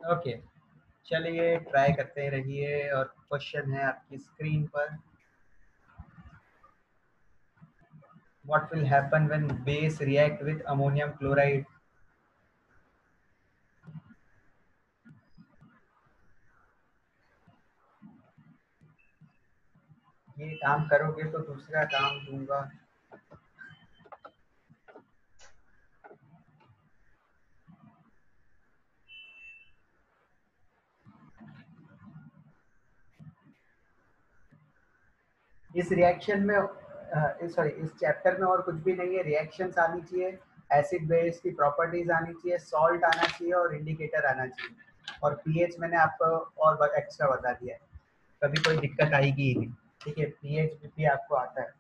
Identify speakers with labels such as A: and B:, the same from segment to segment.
A: Okay, चलिए try करते रहिए। और क्वेश्चन है आपकी स्क्रीन पर, what will happen when base react with ammonium chloride. ये काम करोगे तो दूसरा काम दूंगा। इस रिएक्शन में सॉरी, इस चैप्टर में और कुछ भी नहीं है। रिएक्शंस आनी चाहिए, एसिड बेस की प्रॉपर्टीज आनी चाहिए, सॉल्ट आना चाहिए और इंडिकेटर आना चाहिए। और पीएच मैंने आपको और एक्स्ट्रा बता दिया है, कभी कोई दिक्कत आएगी ही नहीं। ठीक है, पीएच भी आपको आता है।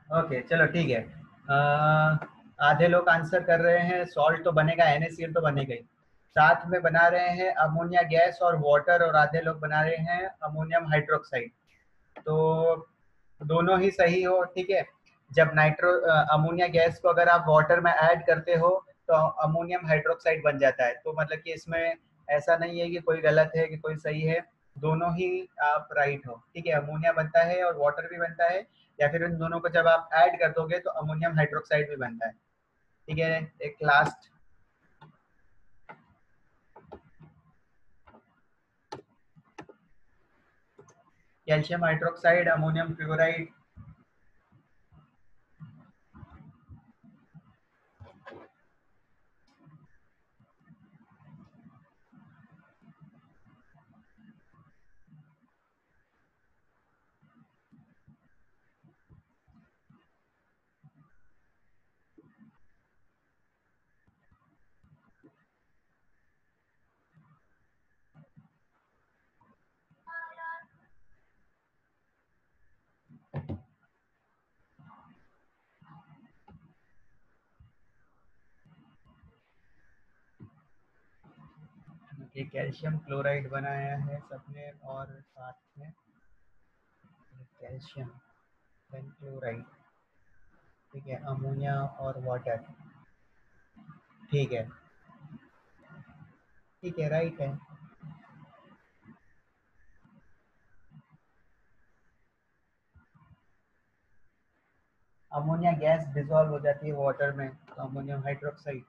A: ओके चलो ठीक है। आधे लोग आंसर कर रहे हैं सॉल्ट तो बनेगा, NaCl तो बनेगा ही। साथ में बना रहे हैं अमोनिया गैस और वाटर, और आधे लोग बना रहे हैं अमोनियम हाइड्रोक्साइड। तो दोनों ही सही हो, ठीक है। जब अमोनिया गैस को अगर आप वाटर में ऐड करते हो तो अमोनियम हाइड्रोक्साइड बन जाता है। तो मतलब कि इसमें ऐसा नहीं है कि कोई गलत है कि कोई सही है, दोनों ही आप राइट हो। ठीक है, अमोनिया बनता है और वाटर भी बनता है, या फिर इन दोनों को जब आप ऐड कर दोगे तो अमोनियम हाइड्रोक्साइड भी बनता है। ठीक है, एक last. Calcium hydroxide, ammonium chloride. ये कैल्शियम क्लोराइड बनाया है सबने, और साथ में कैल्शियम क्लोराइड। ठीक है, अमोनिया और वाटर। ठीक है, ठीक है, राइट है। अमोनिया गैस डिसॉल्व हो जाती है वाटर में, तो अमोनियम हाइड्रोक्साइड।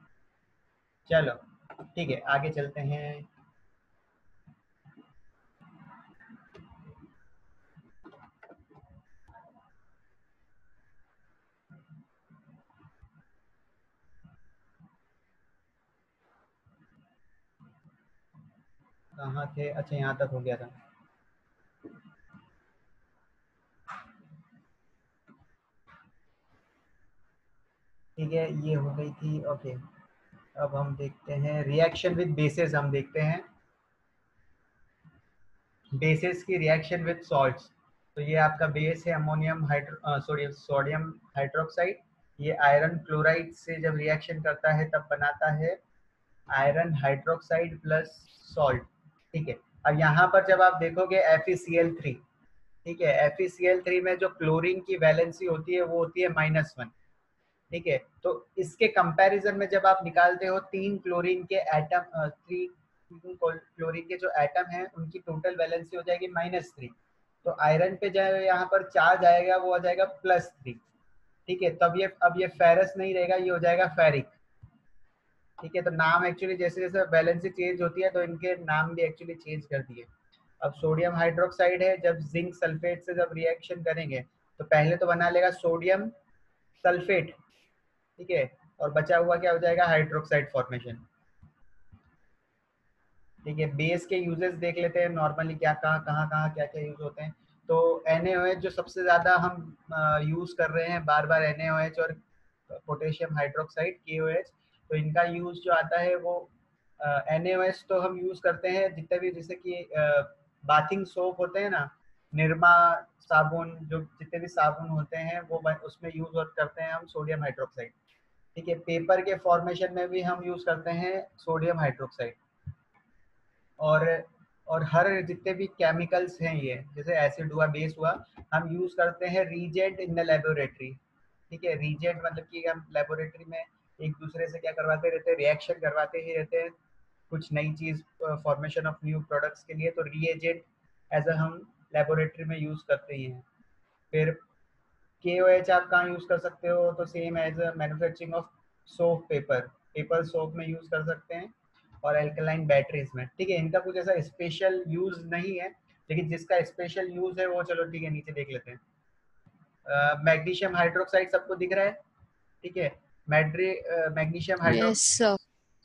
A: चलो ठीक है, आगे चलते हैं। कहाँ थे? अच्छा, यहाँ तक हो गया था। ठीक है, ये हो गई थी। ओके, अब हम देखते हैं रिएक्शन विद बेसिस। हम देखते हैं बेसिस की रिएक्शन विद सॉल्ट्स। तो ये आपका बेस है अमोनियम हाइड्रो सोडियम हाइड्रोक्साइड। ये आयरन क्लोराइड से जब रिएक्शन करता है तब बनाता है आयरन हाइड्रोक्साइड प्लस सॉल्ट। ठीक है, अब यहाँ पर जब आप देखोगे FeCl3। ठीक है, FeCl3 में जो क्लोरीन की वैलेंसी होती है वो होती है -1। ठीक है। तो इसके कंपैरिजन में जब आप निकालते हो 3 क्लोरीन के जो एटम हैं उनकी टोटल वैलेंसी हो जाएगी -3। तो आयरन पे जो यहाँ पर चार्ज आएगा वो आ जाएगा +3। ठीक है, तब ये अब ये फेरस नहीं रहेगा, ये हो जाएगा फेरिक। ठीक है, तो नाम एक्चुअली जैसे जैसे वैलेंसी चेंज होती है तो इनके नाम भी एक्चुअली चेंज कर दिए। अब सोडियम हाइड्रोक्साइड है, जब जिंक सल्फेट से जब रिएक्शन करेंगे तो पहले तो बना लेगा सोडियम सल्फेट। ठीक है, और बचा हुआ क्या हो जाएगा, हाइड्रोक्साइड फॉर्मेशन। ठीक है, बेस के यूजेस देख लेते हैं नॉर्मली क्या कहाँ कहाँ क्या क्या यूज होते हैं। तो NaOH जो सबसे ज़्यादा हम यूज़ कर रहे हैं बार बार, NaOH और पोटेशियम हाइड्रोक्साइड KOH, तो इनका यूज़ जो आता है वो NaOH तो हम यूज़ करते हैं जितने भी, जैसे कि बाथिंग सोप होते हैं ना, निरमा साबुन, जो जितने भी साबुन होते हैं वो उसमें यूज़ करते हैं हम सोडियम हाइड्रोक्साइड। ठीक है, पेपर के फॉर्मेशन में भी हम यूज़ करते हैं सोडियम हाइड्रोक्साइड। और हर जितने भी केमिकल्स हैं, ये जैसे एसिड हुआ, बेस हुआ, हम यूज करते हैं रीजेंट इन द लेबोरेटरी। ठीक है, रीजेंट मतलब कि हम लेबोरेटरी में एक दूसरे से क्या करवाते रहते हैं, रिएक्शन करवाते ही रहते हैं कुछ नई चीज, फॉर्मेशन ऑफ न्यू प्रोडक्ट्स के लिए, तो रीएजेंट एज अ हम लेबोरेटरी में यूज करते ही हैं। फिर KOH आप कहाँ यूज कर सकते हो, तो same as manufacturing of soap, paper soap में यूज कर सकते हैं, और एल्कलाइन बैटरीज में। ठीक है, इनका कुछ ऐसा स्पेशल यूज नहीं है, लेकिन जिसका स्पेशल यूज है वो चलो ठीक है नीचे देख लेते हैं। मैग्नीशियम हाइड्रोक्साइड सबको दिख रहा है। ठीक है, magnesium hydro
B: yes sir.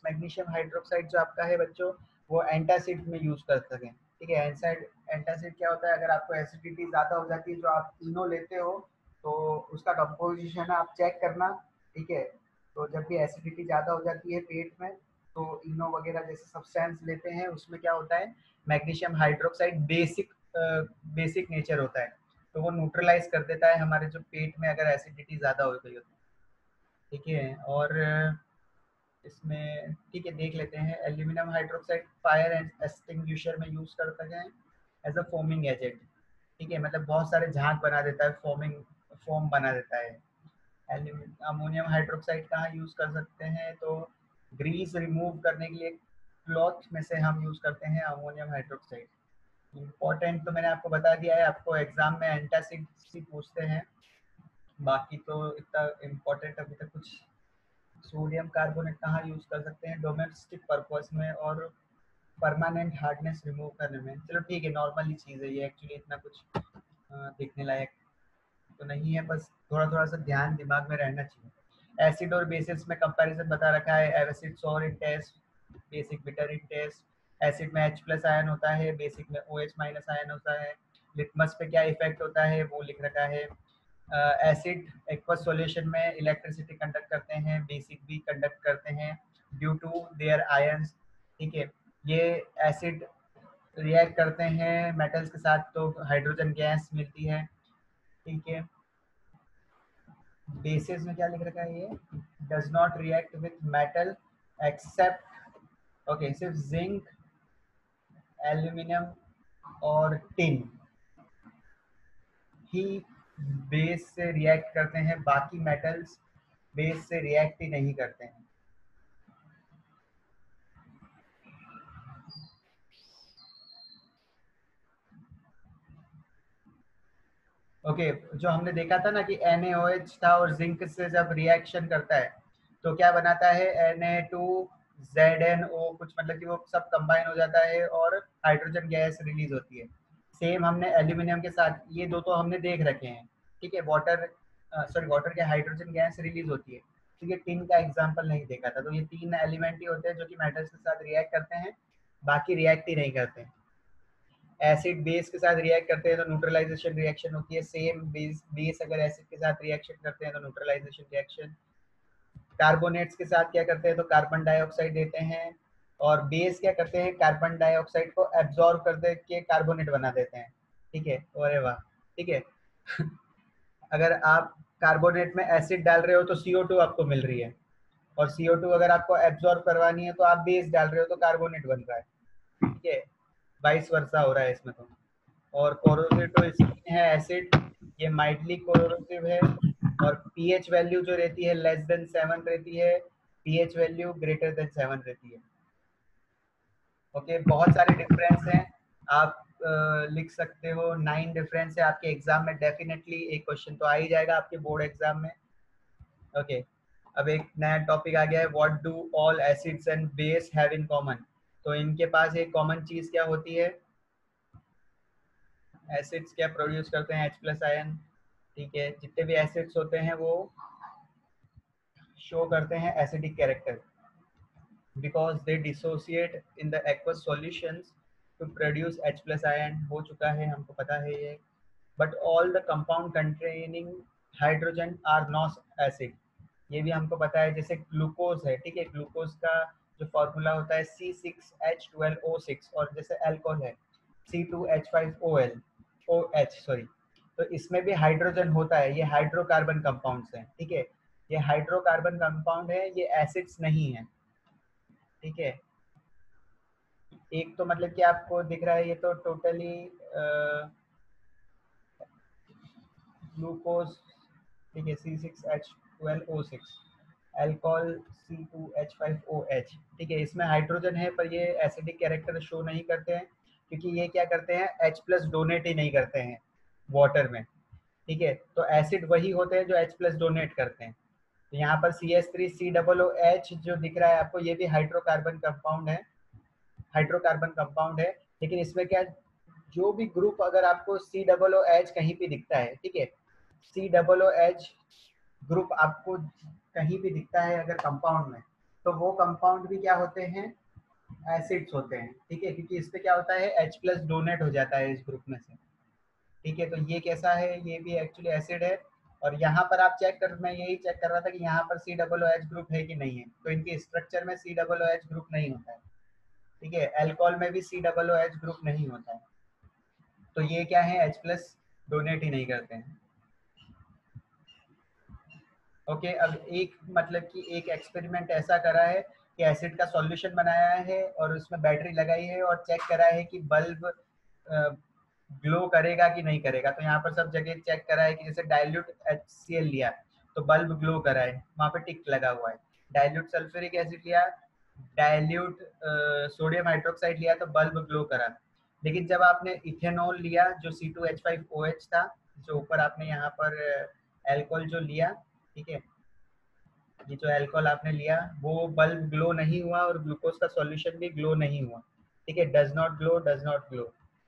A: Magnesium hydroxide जो आपका है बच्चों, वो एंटासिड में यूज कर सकें। ठीक है, एंटासिड क्या होता है, अगर आपको एसिडिटी ज़्यादा हो जाती है, जो आप इनो लेते हो तो उसका कंपोजिशन आप चेक करना। ठीक है, तो जब भी एसिडिटी ज़्यादा हो जाती है पेट में, तो इनो वगैरह जैसे सब्सटेंस लेते हैं, उसमें क्या होता है, मैग्नीशियम हाइड्रोक्साइड बेसिक नेचर होता है, तो वो न्यूट्रलाइज कर देता है हमारे जो पेट में अगर एसिडिटी ज़्यादा हो गई होती है। ठीक है, और इसमें ठीक है देख लेते हैं, aluminium hydroxide fire and extinguisher में यूज कर सकते हैं एज अ फोमिंग एजेंट। ठीक है, मतलब बहुत सारे झाग बना देता है, फोम बना देता है। अमोनियम हाइड्रोक्साइड कहाँ यूज कर सकते हैं, तो ग्रीस रिमूव करने के लिए क्लॉथ में से हम यूज करते हैं अमोनियम हाइड्रोक्साइड। इम्पोर्टेंट तो मैंने आपको बता दिया है, आपको एग्जाम में एंटासिड ही पूछते हैं, बाकी तो इतना इम्पोर्टेंट अभी तक कुछ। सोडियम कार्बोनेट कहाँ यूज कर सकते हैं, डोमेस्टिक पर्पस में और परमानेंट हार्डनेस रिमूव करने में। चलो ठीक है, नॉर्मल ही चीज़ है ये, एक्चुअली इतना कुछ देखने लायक तो नहीं है, बस थोड़ा थोड़ा सा ध्यान दिमाग में रहना चाहिए। एसिड और बेसिस में कंपैरिजन बता रखा है, acid sour in taste, basic bitter in taste. Acid में H+ आयन होता है, बेसिक में OH- आयन होता है। लिटमस पे क्या इफेक्ट होता है वो लिख रखा है। एसिड एक्वस सॉल्यूशन में इलेक्ट्रिसिटी कंडक्ट करते हैं, बेसिक भी कंडक्ट करते हैं ड्यू टू देयर आयंस। ठीक है, ये एसिड रिएक्ट करते हैं मेटल्स के साथ तो हाइड्रोजन गैस मिलती है। ठीक है, बेसिस में क्या लिख रखा है, ये does not react with metal except, okay, सिर्फ जिंक, एल्यूमिनियम और टिन ही बेस से रिएक्ट करते हैं, बाकी मेटल्स बेस से रिएक्ट ही नहीं करते हैं। ओके, जो हमने देखा था ना कि NaOH था और जिंक से जब रिएक्शन करता है तो क्या बनाता है, Na2ZnO कुछ, मतलब कि वो सब कंबाइन हो जाता है और हाइड्रोजन गैस रिलीज होती है। सेम हमने एल्यूमिनियम के साथ, ये दो तो हमने देख रखे हैं। ठीक है, वाटर के हाइड्रोजन गैस रिलीज होती है। ठीक है, टिन का एग्जाम्पल नहीं देखा था, तो ये 3 एलिमेंट ही होते हैं जो कि मेटल्स के साथ रिएक्ट करते हैं, बाकी रिएक्ट ही नहीं करते हैं। एसिड बेस के साथ रिएक्ट करते हैं तो न्यूट्रलाइजेशन रिएक्शन होती है, सेम बेस अगर एसिड के साथ रिएक्शन करते हैं तो न्यूट्रलाइजेशन रिएक्शन। कार्बोनेट्स के साथ क्या करते हैं, तो कार्बन डाइऑक्साइड देते हैं, और बेस क्या करते हैं, कार्बन डाइऑक्साइड को एब्जॉर्ब कर दे के कार्बोनेट बना देते हैं। ठीक है, अरे वाह। ठीक है अगर आप कार्बोनेट में एसिड डाल रहे हो तो CO2 आपको मिल रही है, और CO2 अगर आपको एब्जॉर्ब करवानी है तो आप बेस डाल रहे हो तो कार्बोनेट बन रहा है। ठीक है, वाइस वर्सा हो रहा है इसमें तो। और कोरोसिव तो इसमें है एसिड, ये माइल्डली कोरोसिव है, और पीएच वैल्यू जो रहती है लेस देन 7 रहती है, पीएच वैल्यू ग्रेटर देन 7 रहती है। ओके, बहुत सारे डिफरेंस हैं, आप लिख सकते हो 9 डिफरेंस है। आपके एग्जाम में डेफिनेटली एक क्वेश्चन तो आ ही जाएगा आपके बोर्ड एग्जाम में। ओके, अब एक नया टॉपिक आ गया है, what do all acids and base have in common. तो इनके पास एक कॉमन चीज क्या होती है, एसिड्स क्या प्रोड्यूस करते हैं, H प्लस आयन। ठीक है, जितने भी एसिड्स होते हैं वो शो करते हैं acidic character, because they dissociate in the aqueous solutions to produce H plus ion. हो चुका है, हमको पता है ये। But all the compound containing hydrogen are not acid, ये भी हमको पता है। जैसे ग्लूकोज है, ठीक है, ग्लूकोज का जो फॉर्मूला होता है C6H12O6, और जैसे अल्कोहल है C2H5OH, सॉरी। तो इसमें भी हाइड्रोजन होता है, ये हाइड्रोकार्बन कंपाउंड्स हैं, ठीक है, ये हाइड्रोकार्बन कंपाउंड है, ये एसिड्स नहीं है। ठीक है, एक तो मतलब कि आपको दिख रहा है ये तो टोटली ग्लूकोज, ठीक है, C6H12O6, अल्कोहल C2H5OH, ठीक है, इसमें हाइड्रोजन है पर ये एसिडिक कैरेक्टर शो नहीं करते हैं, क्योंकि ये क्या करते हैं, H प्लस डोनेट ही नहीं करते हैं वाटर में। ठीक है, तो एसिड वही होते हैं जो H प्लस डोनेट करते हैं। तो यहाँ पर CH3COOH जो दिख रहा है आपको, ये भी हाइड्रोकार्बन कंपाउंड है, हाइड्रोकार्बन कंपाउंड है। लेकिन इसमें क्या, जो भी ग्रुप अगर आपको COOH कहीं भी दिखता है, ठीक है, COOH ग्रुप आपको कहीं भी दिखता है अगर कंपाउंड में, तो वो कंपाउंड भी क्या होते हैं, एसिड्स होते हैं। ठीक है, क्योंकि इससे क्या होता है, H प्लस डोनेट हो जाता है इस ग्रुप में से। ठीक है, तो ये कैसा है, ये भी एक्चुअली एसिड है। और यहाँ पर आप चेक कर, मैं यही चेक कर रहा था कि यहाँ पर COOH ग्रुप है कि नहीं है, तो इनके स्ट्रक्चर में COOH ग्रुप नहीं होता है। ठीक है, अल्कोहल में भी COOH ग्रुप नहीं होता है, तो ये क्या है, H प्लस डोनेट ही नहीं करते हैं। ओके, अब एक मतलब कि एक एक्सपेरिमेंट ऐसा करा है कि एसिड का सॉल्यूशन बनाया है और उसमें बैटरी लगाई है और चेक करा है कि बल्ब ग्लो करेगा कि नहीं करेगा। तो यहाँ पर सब जगह चेक करा है कि जैसे डाइल्यूट HCl लिया तो बल्ब ग्लो करा है, वहाँ पे टिक लगा हुआ है। डाइल्यूट सल्फ्यूरिक एसिड लिया, डाइल्यूट सोडियम हाइड्रोक्साइड लिया तो बल्ब ग्लो करा। लेकिन जब आपने इथेनॉल लिया जो C2H5OH था, जो ऊपर आपने यहाँ पर अल्कोहल जो लिया, ठीक है, ये जो अल्कोहल आपने लिया वो बल्ब ग्लो नहीं हुआ और ग्लूकोज का सॉल्यूशन भी ग्लो नहीं हुआ। ठीक है, does not glow, does not glow.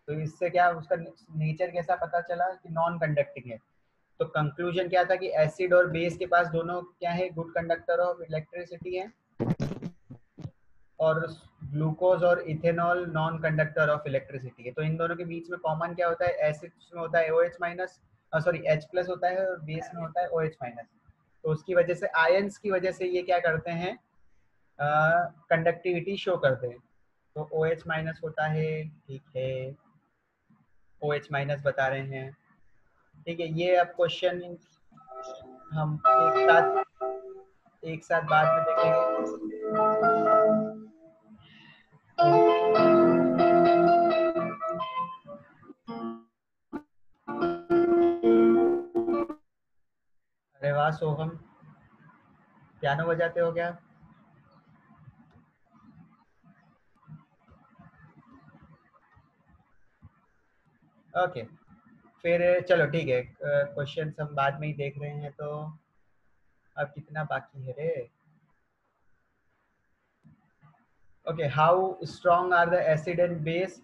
A: तो इससे क्या उसका नेचर कैसा पता चला कि नॉन कंडक्टिंग है। तो कंक्लूजन क्या था कि एसिड और बेस के पास दोनों क्या है, गुड कंडक्टर ऑफ इलेक्ट्रिसिटी है, और ग्लूकोज और ethanol non conductor of electricity है। तो इन दोनों के बीच में कॉमन क्या होता है, एसिड में होता है OH minus, sorry H plus होता है, और बेस में होता है OH माइनस। तो उसकी वजह से आयंस की वजह से ये क्या करते हैं, कंडक्टिविटी शो करते हैं। तो OH माइनस होता है, ठीक है, OH माइनस बता रहे हैं। ठीक है, ये अब क्वेश्चन हम एक साथ बाद में देखेंगे। अरे वाह सोहम, पियानो बजाते हो क्या? ओके, फिर चलो ठीक है, क्वेश्चन हम बाद में ही देख रहे हैं। तो अब कितना बाकी है रे? Okay, how strong are the acid and base.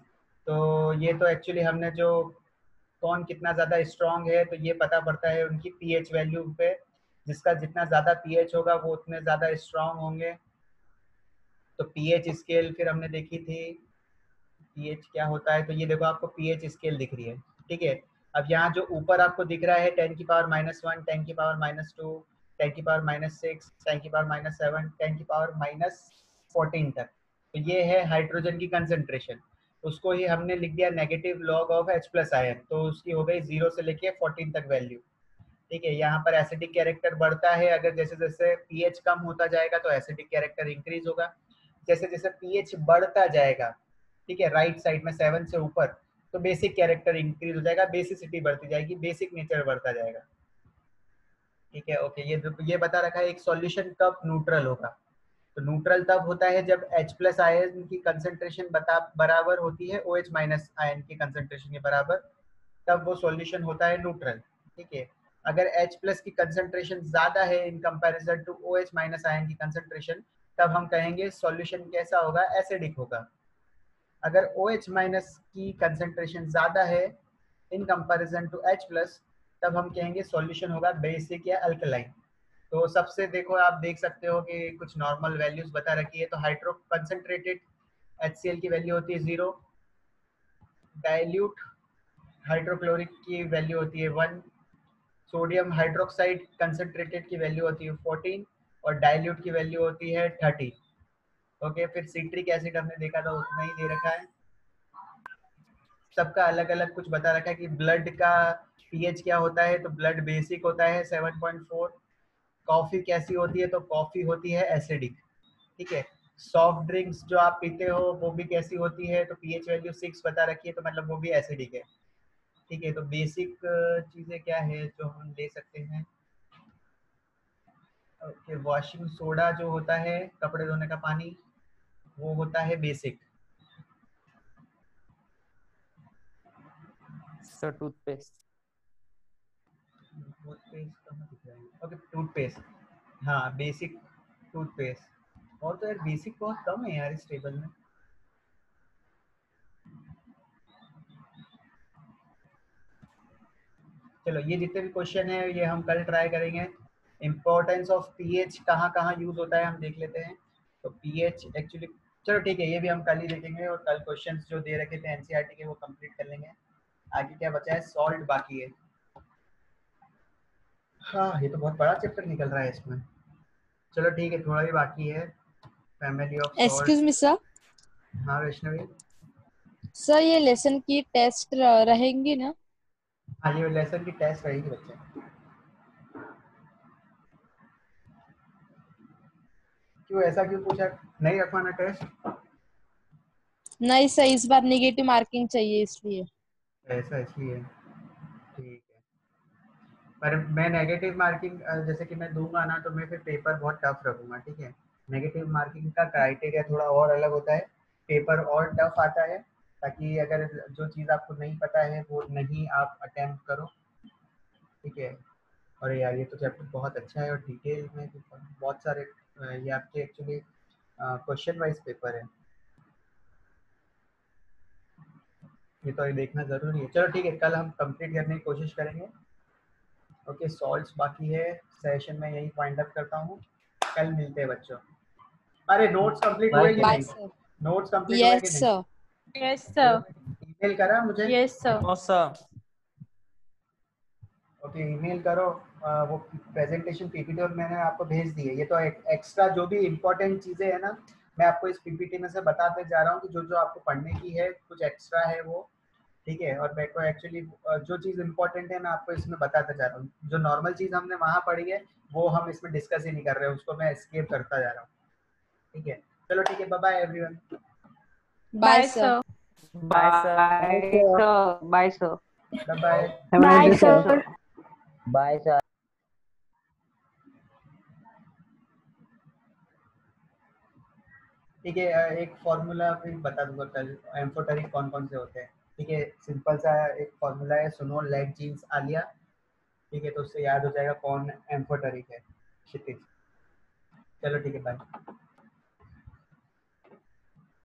A: तो ये तो एक्चुअली हमने जो कौन कितना ज़्यादा स्ट्रॉन्ग है, तो ये पता पड़ता है उनकी पीएच वैल्यू पे। जिसका जितना ज़्यादा पीएच होगा वो उतने ज़्यादा स्ट्रॉन्ग होंगे। तो पीएच स्केल फिर हमने देखी थी, पीएच क्या होता है, तो ये देखो आपको पीएच स्केल दिख रही है। ठीक है, अब यहाँ जो ऊपर आपको दिख रहा है 10⁻⁻1, 10⁻², 10⁻6, 10⁻7, 10⁻14 तक, तो ये है हाइड्रोजन की कंसेंट्रेशन। उसको ही हमने लिख दिया negative log of H plus ion, तो उसकी हो गई 0 से लेके 14 तक वैल्यू। ठीक है, यहाँ पर एसिडिक कैरेक्टर बढ़ता है, अगर जैसे जैसे पीएच कम होता जाएगा तो एसिडिक कैरेक्टर इंक्रीज होगा। जैसे जैसे पीएच बढ़ता जाएगा, ठीक है, राइट साइड में 7 से ऊपर, तो बेसिक कैरेक्टर इंक्रीज हो जाएगा, बेसिसिटी बढ़ती जाएगी, बेसिक नेचर बढ़ता जाएगा। ठीक है, ओके। ये बता रखा है एक सॉल्यूशन कब न्यूट्रल होगा। तो न्यूट्रल तब होता है जब H प्लस आयन की कंसंट्रेशन बराबर होती है OH माइनस आयन की कंसंट्रेशन के बराबर, तब वो सॉल्यूशन होता है न्यूट्रल। ठीक है, अगर H प्लस की कंसंट्रेशन ज्यादा है in comparison to OH minus ion की कंसंट्रेशन, तब हम कहेंगे सॉल्यूशन कैसा होगा, एसिडिक होगा। अगर OH माइनस की कंसंट्रेशन ज़्यादा है in comparison to H plus, तब हम कहेंगे सॉल्यूशन होगा बेसिक या अल्कलाइन। तो सबसे देखो, आप देख सकते हो कि कुछ नॉर्मल वैल्यूज बता रखी है। तो हाइड्रो कंसंट्रेटेड HCl की वैल्यू होती है 0, डाइल्यूट हाइड्रोक्लोरिक की वैल्यू होती है 1, सोडियम हाइड्रोक्साइड कंसंट्रेटेड की वैल्यू होती है 14 और डाइल्यूट की वैल्यू होती है 30। ओके, फिर सिट्रिक एसिड हमने देखा था, उतना ही दे रखा है। सबका अलग अलग कुछ बता रखा है कि ब्लड का पीएच क्या होता है। तो ब्लड बेसिक होता है 7.4। कॉफ़ी कैसी होती है, तो कॉफ़ी होती है एसिडिक। ठीक है, सॉफ्ट ड्रिंक्स जो आप पीते हो वो भी कैसी होती है, तो पीएच वैल्यू 6 बता रखी है, तो मतलब वो भी एसिडिक है। ठीक है, तो बेसिक चीज़ें क्या है जो हम ले सकते हैं। ओके, वॉशिंग सोडा जो होता है, कपड़े धोने का पानी, वो होता है बेसिक।
B: Sir toothpaste.
A: टूथपेस्ट कहाँ दिख रहा है? ओके, टूथपेस्ट, हाँ बेसिक टूथपेस्ट। और तो यार बेसिक बहुत कम है यार इस टेबल में। चलो, ये जितने भी क्वेश्चन है ये हम कल ट्राई करेंगे। इम्पोर्टेंस ऑफ पीएच कहाँ कहाँ यूज होता है हम देख लेते हैं। तो पीएच एक्चुअली, चलो ठीक है, ये भी हम कल ही देखेंगे। और कल क्वेश्चंस जो दे रखे थे एनसीईआरटी के वो कंप्लीट कर लेंगे। आगे क्या बचा है, सॉल्ट बाकी है। हाँ, ये तो बहुत बड़ा चैप्टर निकल रहा है इसमें। चलो ठीक है, थोड़ा ही बाकी है। Family of
C: excuse
A: salt.
C: Me sir.
A: हाँ वैष्णवी।
C: सर ये लेसन की टेस्ट रहेंगी ना?
A: हाँ, ये लेसन की टेस्ट रहेगी बच्चे। क्यों, ऐसा क्यों पूछा, नहीं रखवाना टेस्ट?
C: नहीं सर, इस बार नेगेटिव मार्किंग चाहिए इसलिए।
A: ऐसा इसलिए, ठीक है। पर मैं नेगेटिव मार्किंग जैसे कि मैं दूंगा ना, तो मैं फिर पेपर बहुत टफ रखूंगा। ठीक है, नेगेटिव मार्किंग का क्राइटेरिया थोड़ा और अलग होता है, पेपर और टफ आता है, ताकि अगर जो चीज़ आपको नहीं पता है वो नहीं आप अटेम्प्ट करो। ठीक है, और यार ये तो चैप्टर बहुत अच्छा है और डिटेल में बहुत सारे ये आपके एक्चुअली क्वेश्चन वाइज पेपर है। ये तो ये देखना ज़रूरी है। चलो ठीक है, कल हम कंप्लीट करने की कोशिश करेंगे। ओके, सॉल्व्स बाकी है। सेशन में यही फाइंड अप करता हूँ। कल मिलते हैं बच्चों। अरे नोट्स कंप्लीट हुए कि
C: बाय
A: नहीं?
C: सर।
A: नोट्स कंप्लीट हुए कि
C: यस
A: नहीं?
C: सर।
D: Yes sir.
A: ईमेल करा मुझे?
D: Yes sir.
B: No sir.
A: Okay, email करो। वो प्रेजेंटेशन पीपीटी और मैंने आपको भेज दी है। ये तो एक्स्ट्रा जो भी इम्पोर्टेंट चीज़ें हैं ना, मैं आपको इस पीपीटी में से बताते जा रहा हूँ कि जो जो आपको पढ़ने की है, कुछ एक्स्ट्रा है वो। ठीक है, और मेरे को एक्चुअली जो चीज़ इम्पोर्टेंट है मैं आपको इसमें बताता जा रहा हूँ। जो नॉर्मल चीज़ हमने वहाँ पढ़ी है वो हम इसमें डिस्कस ही नहीं कर रहे हैं, उसको मैं एस्केप करता जा रहा हूँ। ठीक है, चलो ठीक है, bye bye everyone.
C: Bye
D: bye
C: sir.
D: Sir.
B: Bye sir.
D: Bye sir.
A: Bye bye.
D: Bye sir.
E: Bye sir.
A: ठीक है, एक फॉर्मूला फिर बता दूंगा कल, एम्फोटेरिक कौन कौन से होते हैं। ठीक है, सिंपल सा एक फॉर्मूला है, सुनो लेग जीन्स आलिया। ठीक है, तो उससे याद हो जाएगा कौन एम्फोटेरिक है, क्षितिज। चलो ठीक है, बाय।